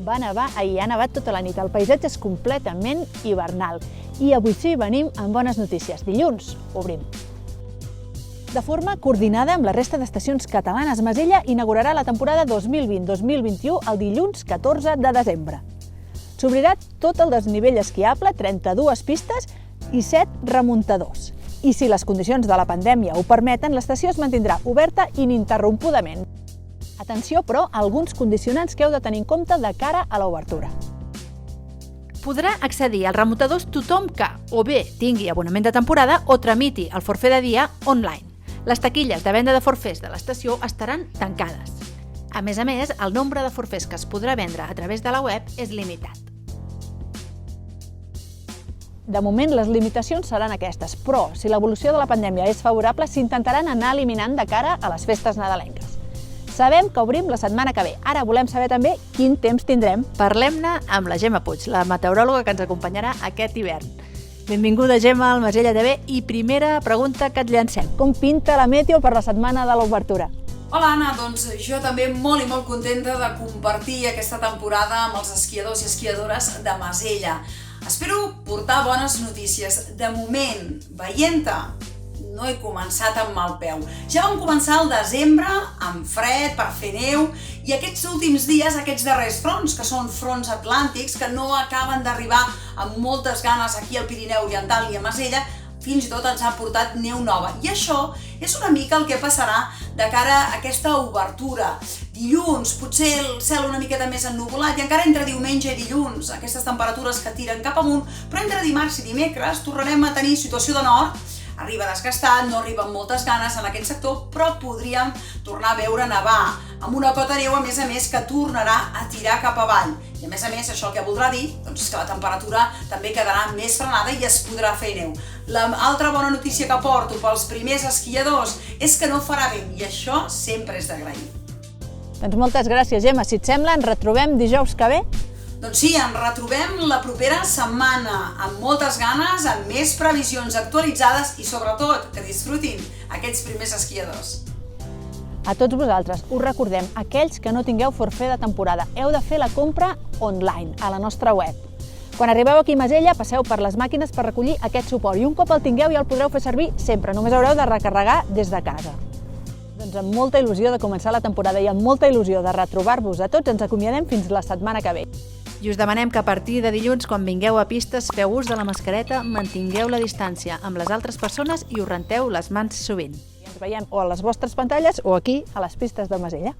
Va nevar ahir, ha nevat tota la nit. El paisatge és completament hivernal. I avui sí, venim amb bones notícies. Dilluns obrim. De forma coordinada amb la resta d'estacions catalanes, Masella inaugurarà la temporada 2020-2021 el dilluns 14 de desembre. S'obrirà tot el desnivell esquiable, 32 pistes i 7 remuntadors. I si les condicions de la pandèmia ho permeten, l'estació es mantindrà oberta ininterrompudament. Atenció, però, a alguns condicionants que heu de tenir en compte de cara a l'obertura. Podrà accedir als remuntadors tothom que o bé tingui abonament de temporada o tramiti el forfait de dia online. Les taquilles de venda de forfets de l'estació estaran tancades. A més, el nombre de forfets que es podrà vendre a través de la web és limitat. De moment, les limitacions seran aquestes, però si l'evolució de la pandèmia és favorable, s'intentaran anar eliminant de cara a les festes nadalenques. Sabem que obrim la setmana que ve. Ara volem saber també quin temps tindrem. Parlem-ne amb la Gemma Puig, la meteoròloga que ens acompanyarà aquest hivern. Benvinguda, Gemma, al Masella TV. I primera pregunta que et llancem. Com pinta la meteo per la setmana de l'obertura? Hola, Anna. Doncs jo també molt i molt contenta de compartir aquesta temporada amb els esquiadors i esquiadores de Masella. Espero portar bones notícies. De moment, veient-te, no he començat amb mal peu. Ja vam començar al desembre, amb fred, per fer neu, i aquests últims dies, aquests darrers fronts, que són fronts atlàntics, que no acaben d'arribar amb moltes ganes aquí al Pirineu Oriental i a Masella, fins i tot ens ha portat neu nova. I això és una mica el que passarà de cara a aquesta obertura. Dilluns, potser el cel una miqueta més ennuvolat, i encara entre diumenge i dilluns, aquestes temperatures que tiren cap amunt, però entre dimarts i dimecres tornarem a tenir situació de nord. Arriba desgastat, no arriba amb moltes ganes en aquest sector, però podríem tornar a veure nevar, amb una cota de neu, a més, que tornarà a tirar cap avall. I a més, això el que voldrà dir doncs, que la temperatura també quedarà més frenada i es podrà fer neu. L'altra bona notícia que porto pels primers esquiadors és que no farà vent, i això sempre és d'agrair. Doncs moltes gràcies, Gemma. Si et sembla, ens retrobem dijous que ve? Doncs sí, ens retrobem la propera setmana, amb moltes ganes, amb més previsions actualitzades i, sobretot, que disfrutin aquests primers esquiadors. A tots vosaltres, us recordem, aquells que no tingueu forfait de temporada, heu de fer la compra online, a la nostra web. Quan arribeu aquí a Masella, passeu per les màquines per recollir aquest suport i un cop el tingueu ja el podreu fer servir sempre, només haureu de recarregar des de casa. Doncs amb molta il·lusió de començar la temporada i amb molta il·lusió de retrobar-vos a tots, ens acomiadem fins la setmana que ve. I us demanem que a partir de dilluns, quan vingueu a pistes, feu ús de la mascareta, mantingueu la distància amb les altres persones i us renteu les mans sovint. I ens veiem o a les vostres pantalles o aquí, a les pistes de Masella.